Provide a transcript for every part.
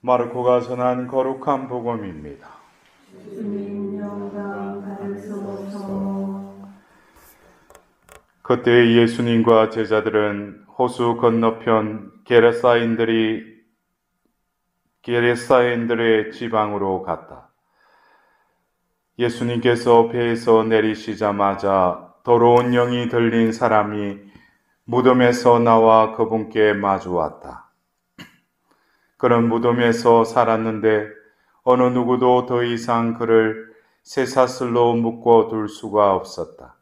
마르코가 전한 거룩한 복음입니다. 주님 영광 받으소서. 그때 예수님과 제자들은 호수 건너편 게레사인들의 지방으로 갔다. 예수님께서 배에서 내리시자마자 더러운 영이 들린 사람이 무덤에서 나와 그분께 마주 왔다. 그는 무덤에서 살았는데 어느 누구도 더 이상 그를 쇠사슬로 묶어둘 수가 없었다.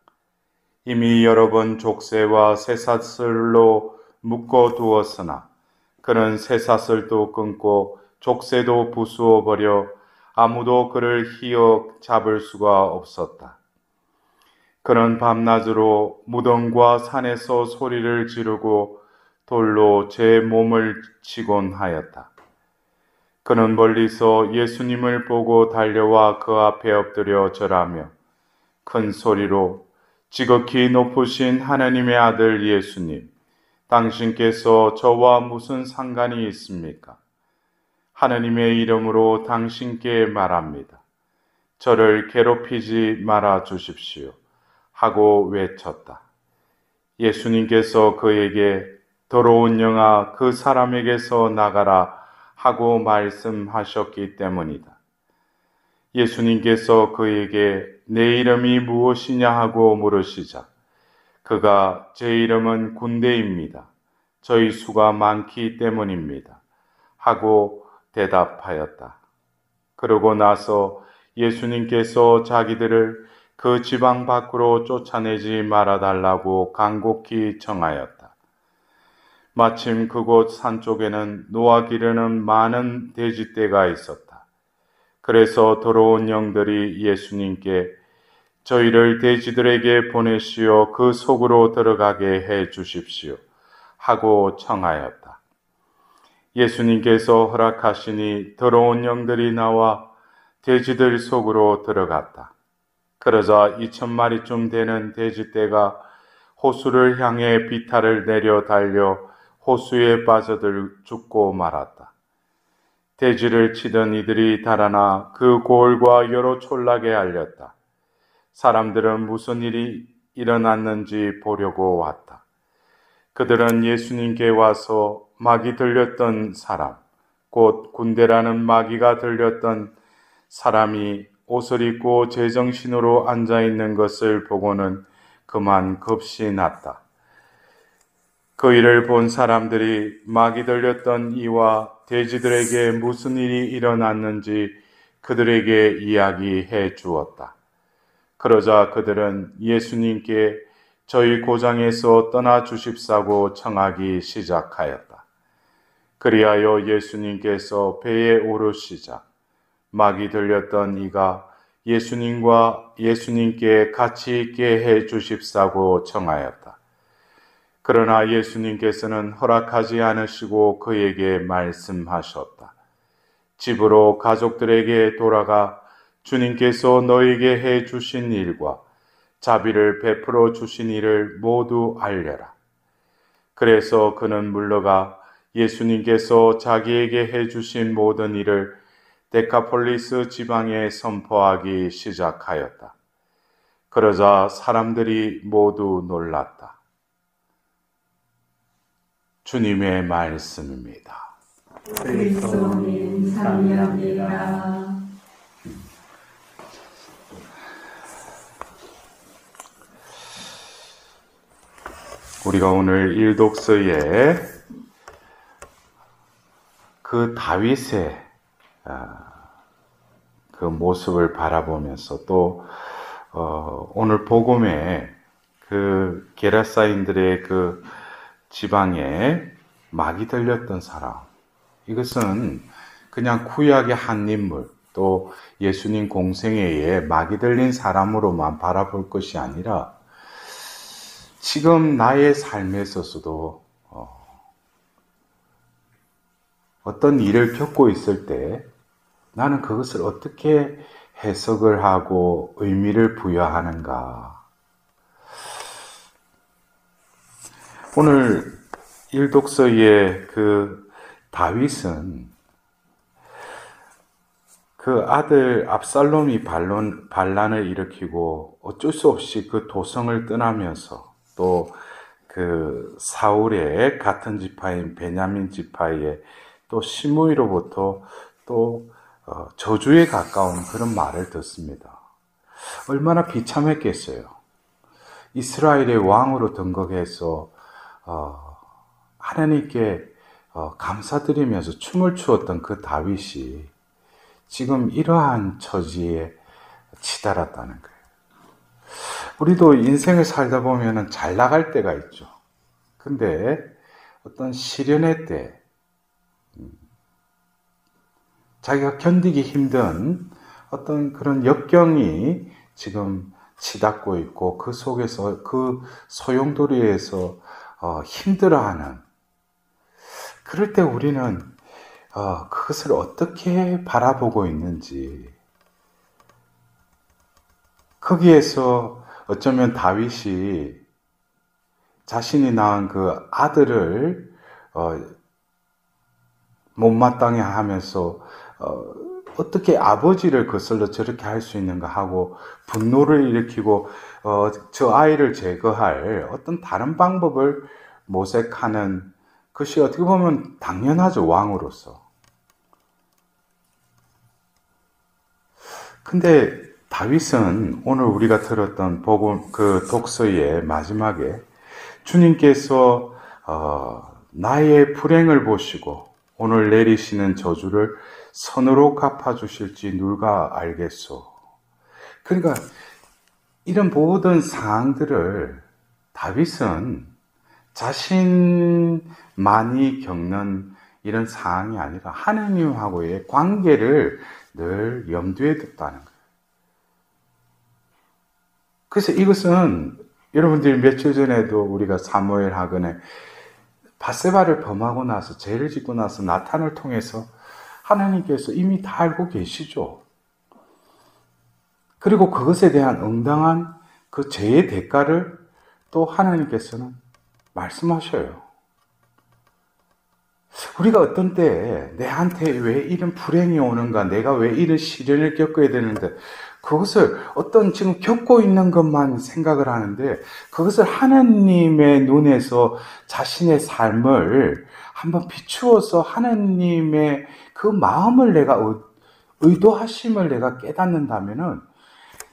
이미 여러 번 족쇄와 쇠사슬로 묶어두었으나 그는 쇠사슬도 끊고 족쇄도 부수어 버려 아무도 그를 휘어 잡을 수가 없었다. 그는 밤낮으로 무덤과 산에서 소리를 지르고 돌로 제 몸을 치곤 하였다. 그는 멀리서 예수님을 보고 달려와 그 앞에 엎드려 절하며 큰 소리로 지극히 높으신 하나님의 아들 예수님, 당신께서 저와 무슨 상관이 있습니까? 하나님의 이름으로 당신께 말합니다. 저를 괴롭히지 말아 주십시오. 하고 외쳤다. 예수님께서 그에게 더러운 영아 그 사람에게서 나가라 하고 말씀하셨기 때문이다. 예수님께서 그에게 내 이름이 무엇이냐 하고 물으시자 그가 제 이름은 군대입니다. 저희 수가 많기 때문입니다. 하고 대답하였다. 그러고 나서 예수님께서 자기들을 그 지방 밖으로 쫓아내지 말아달라고 간곡히 청하였다. 마침 그곳 산 쪽에는 노아 기르는 많은 돼지떼가 있었다. 그래서 더러운 영들이 예수님께 저희를 돼지들에게 보내시어 그 속으로 들어가게 해 주십시오. 하고 청하였다. 예수님께서 허락하시니 더러운 영들이 나와 돼지들 속으로 들어갔다. 그러자 2,000마리쯤 되는 돼지떼가 호수를 향해 비탈을 내려 달려 호수에 빠져들 죽고 말았다. 돼지를 치던 이들이 달아나 그 고을과 여러 촌락에 알렸다. 사람들은 무슨 일이 일어났는지 보려고 왔다. 그들은 예수님께 와서 마귀 들렸던 사람, 곧 군대라는 마귀가 들렸던 사람이 옷을 입고 제정신으로 앉아있는 것을 보고는 그만 급시 났다. 그 일을 본 사람들이 마귀 들렸던 이와 돼지들에게 무슨 일이 일어났는지 그들에게 이야기해 주었다. 그러자 그들은 예수님께 저희 고장에서 떠나 주십사고 청하기 시작하였다. 그리하여 예수님께서 배에 오르시자 마귀 들렸던 이가 예수님께 같이 있게 해 주십사고 청하였다. 그러나 예수님께서는 허락하지 않으시고 그에게 말씀하셨다. 집으로 가족들에게 돌아가 주님께서 너에게 해 주신 일과 자비를 베풀어 주신 일을 모두 알려라. 그래서 그는 물러가 예수님께서 자기에게 해 주신 모든 일을 데카폴리스 지방에 선포하기 시작하였다. 그러자 사람들이 모두 놀랐다. 주님의 말씀입니다. 그리스도님 찬양합니다. 우리가 오늘 일독서에 그 다윗의 그 모습을 바라보면서 또 오늘 복음에 그 게라사인들의 그 지방에 마귀 들렸던 사람, 이것은 그냥 구약의 한 인물, 또 예수님 공생애에 마귀 들린 사람으로만 바라볼 것이 아니라 지금 나의 삶에 있어서도 어떤 일을 겪고 있을 때 나는 그것을 어떻게 해석을 하고 의미를 부여하는가. 오늘 일독서의 그 다윗은 그 아들 압살롬이 반란을 일으키고 어쩔 수 없이 그 도성을 떠나면서 또 그 사울의 같은 지파인 베냐민 지파의 또 시므이로부터 또 저주에 가까운 그런 말을 듣습니다. 얼마나 비참했겠어요. 이스라엘의 왕으로 등극해서 하나님께 감사드리면서 춤을 추었던 그 다윗이 지금 이러한 처지에 치달았다는 거예요. 우리도 인생을 살다 보면 잘 나갈 때가 있죠. 근데 어떤 시련의 때, 자기가 견디기 힘든 어떤 그런 역경이 지금 치닫고 있고 그 속에서 그 소용돌이에서 힘들어하는, 그럴 때 우리는 그것을 어떻게 바라보고 있는지, 거기에서 어쩌면 다윗이 자신이 낳은 그 아들을 못마땅해 하면서 어떻게 아버지를 거슬러 저렇게 할 수 있는가 하고 분노를 일으키고 저 아이를 제거할 어떤 다른 방법을 모색하는 것이 어떻게 보면 당연하죠, 왕으로서. 근데 다윗은 오늘 우리가 들었던 복음 그 독서의 마지막에 주님께서 나의 불행을 보시고 오늘 내리시는 저주를 선으로 갚아주실지 누가 알겠소. 그러니까 이런 모든 사항들을 다윗은 자신만이 겪는 이런 사항이 아니라 하나님하고의 관계를 늘 염두에 뒀다는 거예요. 그래서 이것은 여러분들이 며칠 전에도 우리가 사무엘 하건에 밧세바를 범하고 나서 죄를 짓고 나서 나탄을 통해서 하나님께서 이미 다 알고 계시죠. 그리고 그것에 대한 응당한 그 죄의 대가를 또 하나님께서는 말씀하셔요. 우리가 어떤 때 내한테 왜 이런 불행이 오는가, 내가 왜 이런 시련을 겪어야 되는데, 그것을 어떤 지금 겪고 있는 것만 생각을 하는데 그것을 하나님의 눈에서 자신의 삶을 한번 비추어서 하나님의 그 마음을 내가 의도하심을 내가 깨닫는다면은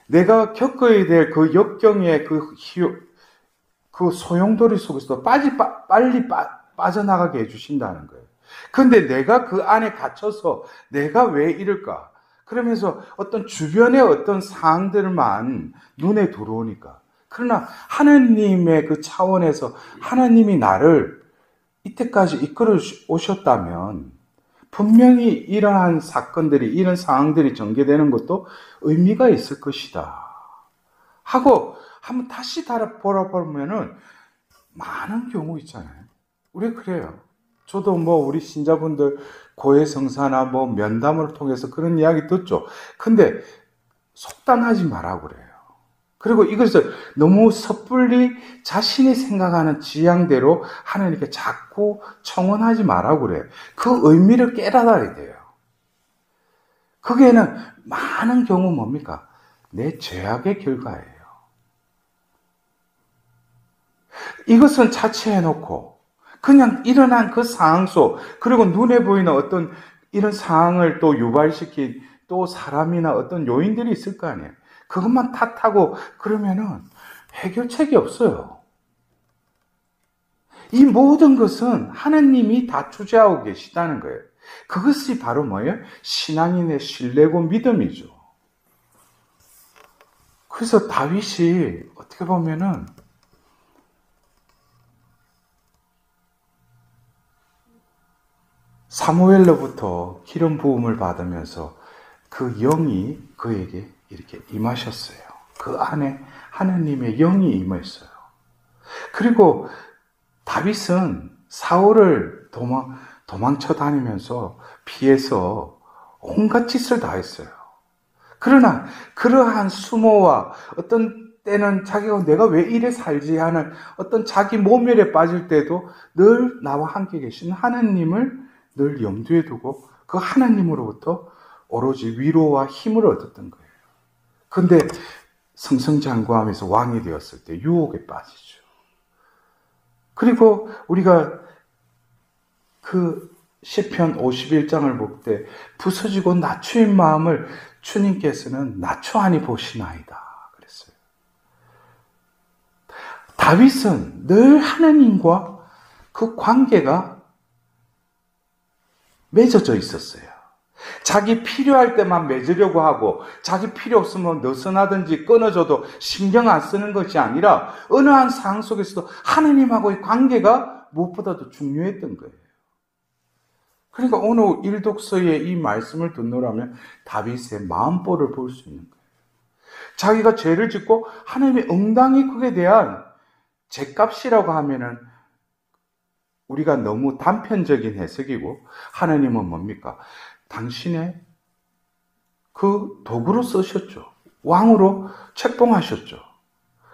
내가 겪어야 될 그 역경의 그 소용돌이 속에서 빨리 빠져나가게 해주신다는 거예요. 그런데 내가 그 안에 갇혀서 내가 왜 이럴까? 그러면서 어떤 주변의 어떤 사항들만 눈에 들어오니까. 그러나 하나님의 그 차원에서 하나님이 나를 이때까지 이끌어 오셨다면 분명히 이러한 사건들이, 이런 상황들이 전개되는 것도 의미가 있을 것이다 하고 한번 다시 돌아보면은 많은 경우 있잖아요. 우리 그래요. 저도 우리 신자분들 고해성사나 면담을 통해서 그런 이야기 듣죠. 근데 속단하지 말라고 그래요. 그리고 이것을 너무 섣불리 자신이 생각하는 지향대로 하나님께 자꾸 청원하지 말라고 그래요. 그 의미를 깨달아야 돼요. 거기에는 많은 경우 뭡니까? 내 죄악의 결과예요. 이것은 차치해놓고 그냥 일어난 그 상황 속, 그리고 눈에 보이는 어떤 이런 상황을 또 유발시킨 또 사람이나 어떤 요인들이 있을 거 아니에요. 그것만 탓하고 그러면은 해결책이 없어요. 이 모든 것은 하나님이 다 주재하고 계시다는 거예요. 그것이 바로 뭐예요? 신앙인의 신뢰고 믿음이죠. 그래서 다윗이 어떻게 보면은 사무엘로부터 기름 부음을 받으면서 그 영이 그에게 이렇게 임하셨어요. 그 안에 하나님의 영이 임했어요. 그리고 다윗은 사울을 도망쳐 다니면서 피해서 온갖 짓을 다 했어요. 그러나 그러한 수모와 어떤 때는 자기가 내가 왜 이래 살지 하는 어떤 자기 모멸에 빠질 때도 늘 나와 함께 계신 하나님을 늘 염두에 두고 그 하나님으로부터 오로지 위로와 힘을 얻었던 거예요. 근데 승승장구하면서 왕이 되었을 때 유혹에 빠지죠. 그리고 우리가 그 시편 51장을 볼 때 부서지고 낮추인 마음을 주님께서는 낮추하니 보시나이다 그랬어요. 다윗은 늘 하나님과 그 관계가 맺어져 있었어요. 자기 필요할 때만 맺으려고 하고 자기 필요 없으면 느슨하든지 끊어져도 신경 안 쓰는 것이 아니라 어느 한 상황 속에서도 하나님하고의 관계가 무엇보다도 중요했던 거예요. 그러니까 오늘 일독서의 이 말씀을 듣노라면 다윗의 마음보를 볼 수 있는 거예요. 자기가 죄를 짓고 하나님이 응당히 그에 대한 죄값이라고 하면은 우리가 너무 단편적인 해석이고, 하나님은 뭡니까? 당신의 그 도구로 쓰셨죠. 왕으로 책봉하셨죠.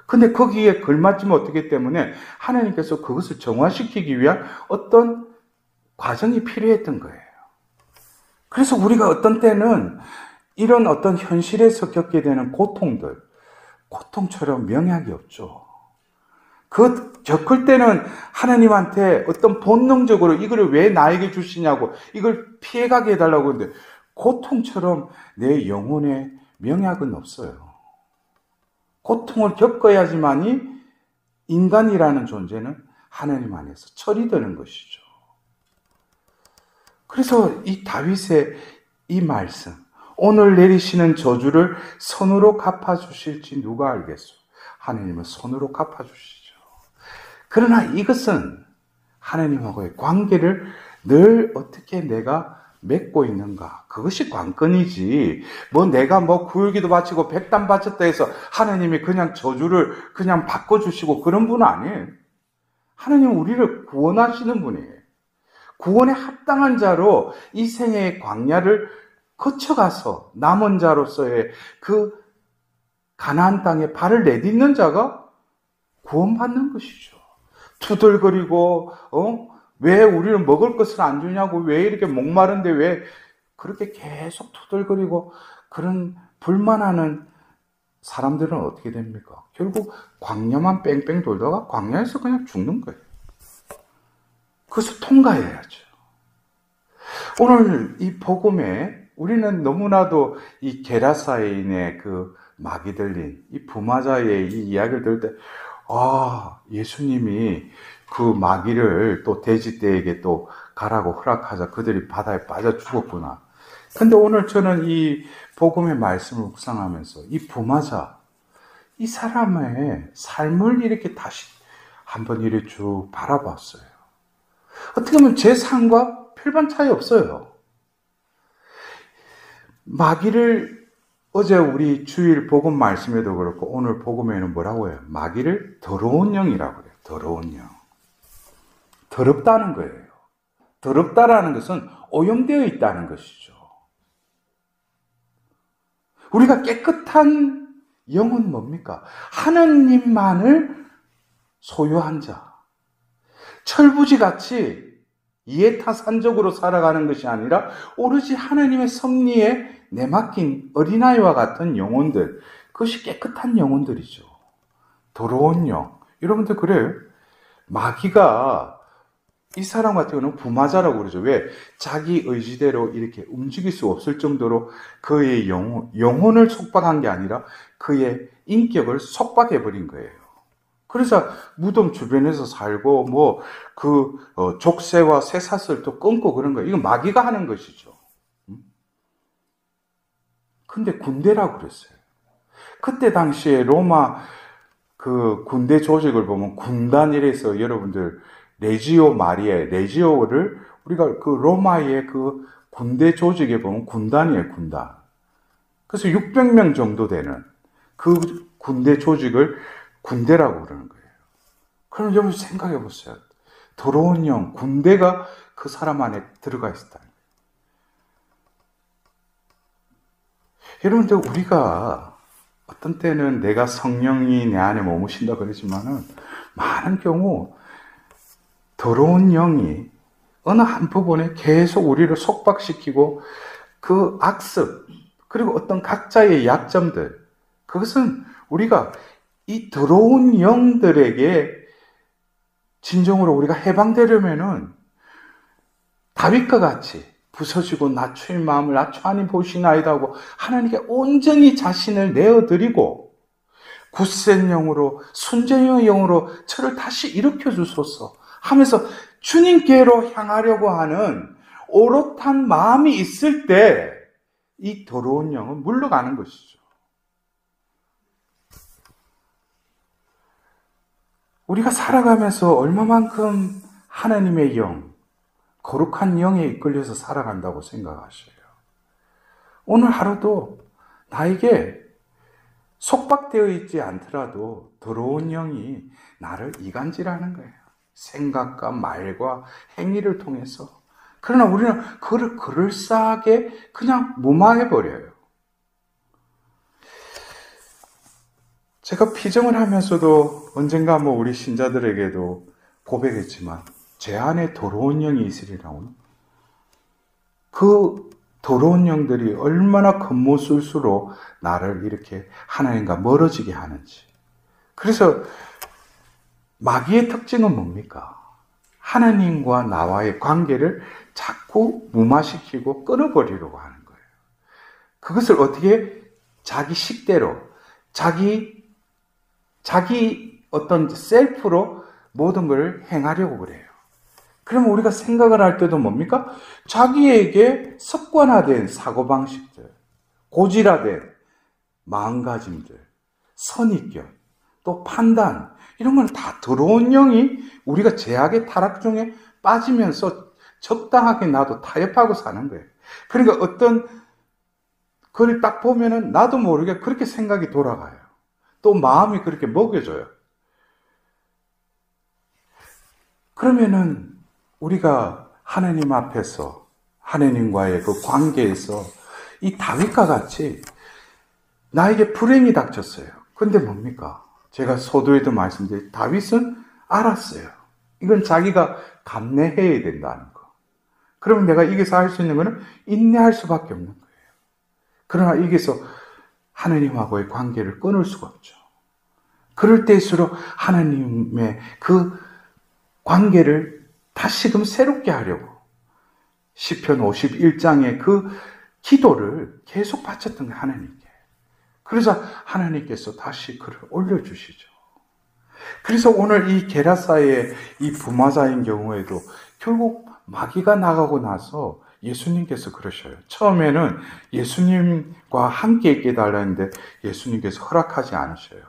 근데 거기에 걸맞으면 어떻기 때문에 하나님께서 그것을 정화시키기 위한 어떤 과정이 필요했던 거예요. 그래서 우리가 어떤 때는 이런 어떤 현실에서 겪게 되는 고통처럼 명약이 없죠. 그 겪을 때는 하나님한테 어떤 본능적으로 이걸 왜 나에게 주시냐고 이걸 피해가게 해달라고 하는데, 고통처럼 내 영혼에 명약은 없어요. 고통을 겪어야지만이 인간이라는 존재는 하나님 안에서 처리되는 것이죠. 그래서 이 다윗의 이 말씀, 오늘 내리시는 저주를 손으로 갚아주실지 누가 알겠소? 하나님은 손으로 갚아주시죠. 그러나 이것은 하나님하고의 관계를 늘 어떻게 내가 맺고 있는가, 그것이 관건이지, 내가 구일기도 바치고 백단 바쳤다 해서 하나님이 그냥 저주를 그냥 바꿔주시고 그런 분은 아니에요. 하나님은 우리를 구원하시는 분이에요. 구원에 합당한 자로 이 생애의 광야를 거쳐가서 남은 자로서의 그 가나안 땅에 발을 내딛는 자가 구원받는 것이죠. 투덜거리고 왜 우리는 먹을 것을 안 주냐고, 왜 이렇게 목마른데 왜 그렇게 계속 투덜거리고 그런 불만하는 사람들은 어떻게 됩니까? 결국 광야만 뺑뺑 돌다가 광야에서 그냥 죽는 거예요. 그것을 통과해야죠. 오늘 이 복음에 우리는 너무나도 이 게라사인의 그 마귀 들린 이 부마자의 이 이야기를 들을 때, 예수님이 그 마귀를 또 돼지떼에게 또 가라고 허락하자 그들이 바다에 빠져 죽었구나. 근데 오늘 저는 이 복음의 말씀을 묵상하면서 이 부마자, 이 사람의 삶을 이렇게 다시 한번 이렇게 쭉 바라봤어요. 어떻게 보면 제 삶과 별반 차이 없어요. 마귀를 어제 우리 주일 복음 말씀에도 그렇고 오늘 복음에는 뭐라고 해요? 마귀를 더러운 영이라고 그래요. 더러운 영. 더럽다는 거예요. 더럽다라는 것은 오염되어 있다는 것이죠. 우리가 깨끗한 영은 뭡니까? 하나님만을 소유한 자. 철부지같이 이해타산적으로 살아가는 것이 아니라 오로지 하나님의 섭리에 내맡긴 어린아이와 같은 영혼들, 그것이 깨끗한 영혼들이죠. 더러운 영. 여러분들 그래요? 마귀가 이 사람 같은 경우는 부마자라고 그러죠. 왜? 자기 의지대로 이렇게 움직일 수 없을 정도로 그의 영혼을 속박한 게 아니라 그의 인격을 속박해버린 거예요. 그래서 무덤 주변에서 살고 족쇄와 쇠사슬도 끊고 그런 거예요. 이건 마귀가 하는 것이죠. 근데 군대라고 그랬어요. 그때 당시에 로마 그 군대 조직을 보면 군단이라서 여러분들 레지오 마리아, 레지오를 우리가 그 로마의 그 군대 조직에 보면 군단이에요, 군단. 그래서 600명 정도 되는 그 군대 조직을 군대라고 그러는 거예요. 그럼 여러분 생각해 보세요. 더러운 영, 군대가 그 사람 안에 들어가 있었다. 여러분들 우리가 어떤 때는 내가 성령이 내 안에 머무신다 그러지만은 많은 경우 더러운 영이 어느 한 부분에 계속 우리를 속박시키고 그 악습, 그리고 어떤 각자의 약점들, 그것은 우리가 이 더러운 영들에게 진정으로 우리가 해방되려면은 다윗과 같이 부서지고 낮추인 마음을 낮추하니 보시나이다 하고 하나님께 온전히 자신을 내어드리고 굳센 영으로 순전의 영으로 저를 다시 일으켜 주소서 하면서 주님께로 향하려고 하는 오롯한 마음이 있을 때 이 더러운 영은 물러가는 것이죠. 우리가 살아가면서 얼마만큼 하나님의 영, 거룩한 영에 이끌려서 살아간다고 생각하셔요. 오늘 하루도 나에게 속박되어 있지 않더라도 더러운 영이 나를 이간질하는 거예요. 생각과 말과 행위를 통해서. 그러나 우리는 그를 그럴싸하게 그냥 무마해버려요. 제가 피정을 하면서도 언젠가 우리 신자들에게도 고백했지만 제 안에 더러운 영이 있으리라고는 그 더러운 영들이 얼마나 겉모술수로 나를 이렇게 하나님과 멀어지게 하는지. 그래서 마귀의 특징은 뭡니까? 하나님과 나와의 관계를 자꾸 무마시키고 끊어버리려고 하는 거예요. 그것을 어떻게 자기 식대로, 자기 어떤 셀프로 모든 걸 행하려고 그래요. 그러면 우리가 생각을 할 때도 뭡니까? 자기에게 습관화된 사고방식들, 고질화된 마음가짐들, 선입견, 또 판단, 이런 건 다 더러운 영이 우리가 죄악의 타락 중에 빠지면서 적당하게 나도 타협하고 사는 거예요. 그러니까 어떤 그걸 딱 보면은 나도 모르게 그렇게 생각이 돌아가요. 또 마음이 그렇게 먹여져요. 그러면은 우리가 하나님 앞에서 하나님과의 그 관계에서 이 다윗과 같이 나에게 불행이 닥쳤어요. 근데 뭡니까? 제가 서두에도 말씀드린 다윗은 알았어요. 이건 자기가 감내해야 된다는 거. 그러면 내가 여기서 할 수 있는 거는 인내할 수밖에 없는 거예요. 그러나 여기서 하나님하고의 관계를 끊을 수가 없죠. 그럴 때일수록 하나님의 그 관계를 다시금 새롭게 하려고 시편 51장의 그 기도를 계속 바쳤던 게 하나님께. 그래서 하나님께서 다시 그를 올려주시죠. 그래서 오늘 이 게라사의 이 부마자인 경우에도 결국 마귀가 나가고 나서 예수님께서 그러셔요. 처음에는 예수님과 함께 있게 달라는데 예수님께서 허락하지 않으셔요.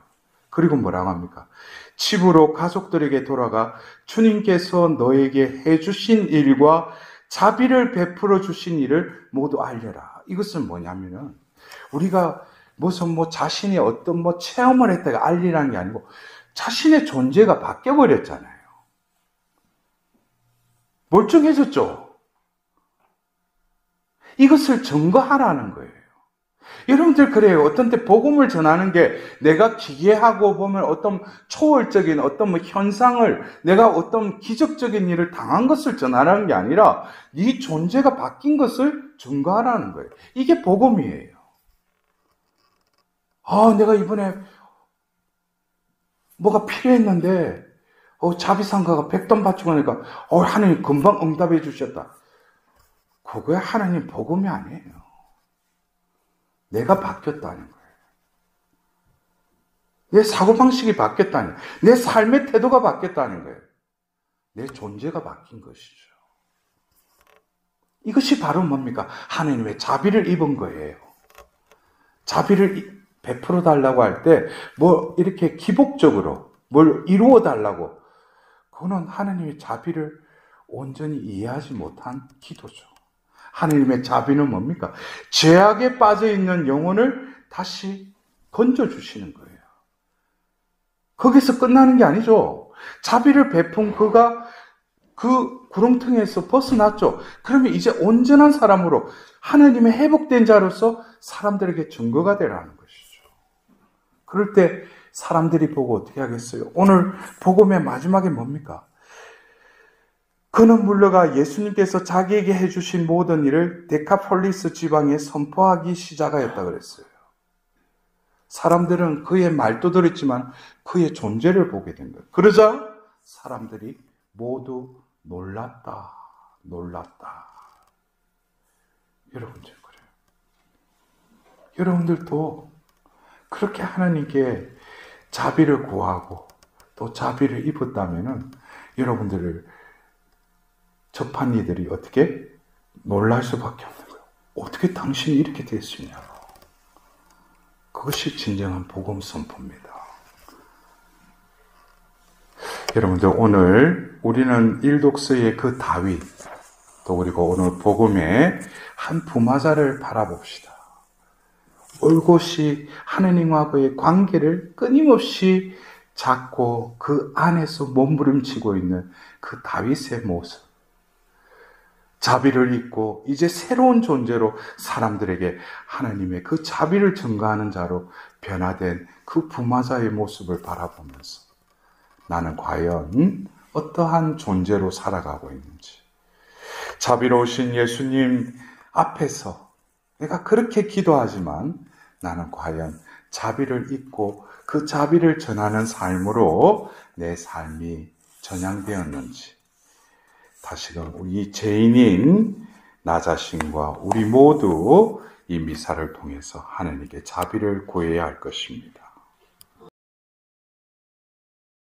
그리고 뭐라고 합니까? 집으로 가족들에게 돌아가 주님께서 너에게 해주신 일과 자비를 베풀어 주신 일을 모두 알려라. 이것은 뭐냐면은 우리가 무슨 자신이 어떤 체험을 했다가 알리라는 게 아니고 자신의 존재가 바뀌어버렸잖아요. 멀쩡해졌죠? 이것을 증거하라는 거예요. 여러분들 그래요. 어떤 때 복음을 전하는 게 내가 기괴하고 보면 어떤 초월적인 어떤 현상을 내가 어떤 기적적인 일을 당한 것을 전하라는 게 아니라 네 존재가 바뀐 것을 증거하라는 거예요. 이게 복음이에요. 내가 이번에 뭐가 필요했는데 자비상가가 100돈 바치고 하니까 하나님 금방 응답해 주셨다. 그거야 하나님 복음이 아니에요. 내가 바뀌었다는 거예요. 내 사고방식이 바뀌었다는 거예요. 내 삶의 태도가 바뀌었다는 거예요. 내 존재가 바뀐 것이죠. 이것이 바로 뭡니까? 하나님의 자비를 입은 거예요. 자비를 베풀어 달라고 할 때 이렇게 기복적으로 뭘 이루어 달라고, 그거는 하나님의 자비를 온전히 이해하지 못한 기도죠. 하나님의 자비는 뭡니까? 죄악에 빠져 있는 영혼을 다시 건져주시는 거예요. 거기서 끝나는 게 아니죠. 자비를 베푼 그가 그 구렁텅이에서 벗어났죠. 그러면 이제 온전한 사람으로 하나님의 회복된 자로서 사람들에게 증거가 되라는 것이죠. 그럴 때 사람들이 보고 어떻게 하겠어요? 오늘 복음의 마지막에 뭡니까? 그는 물러가 예수님께서 자기에게 해주신 모든 일을 데카폴리스 지방에 선포하기 시작하였다 그랬어요. 사람들은 그의 말도 들었지만 그의 존재를 보게 된 거예요. 그러자 사람들이 모두 놀랐다. 여러분들 그래요. 여러분들도 그렇게 하나님께 자비를 구하고 또 자비를 입었다면은 여러분들을 접한 이들이 어떻게 놀랄 수밖에 없는 거예요. 어떻게 당신이 이렇게 됐으냐. 그것이 진정한 복음 선포입니다. 여러분들 오늘 우리는 일독서의 그 다윗 또 그리고 오늘 복음의 한 부마자를 바라봅시다. 올곧이 하느님과의 관계를 끊임없이 잡고 그 안에서 몸부림치고 있는 그 다윗의 모습. 자비를 입고 이제 새로운 존재로 사람들에게 하나님의 그 자비를 증거하는 자로 변화된 그 부마자의 모습을 바라보면서 나는 과연 어떠한 존재로 살아가고 있는지, 자비로우신 예수님 앞에서 내가 그렇게 기도하지만 나는 과연 자비를 입고 그 자비를 전하는 삶으로 내 삶이 전향되었는지, 다시금 우리 죄인인 나 자신과 우리 모두 이 미사를 통해서 하나님께 자비를 구해야 할 것입니다.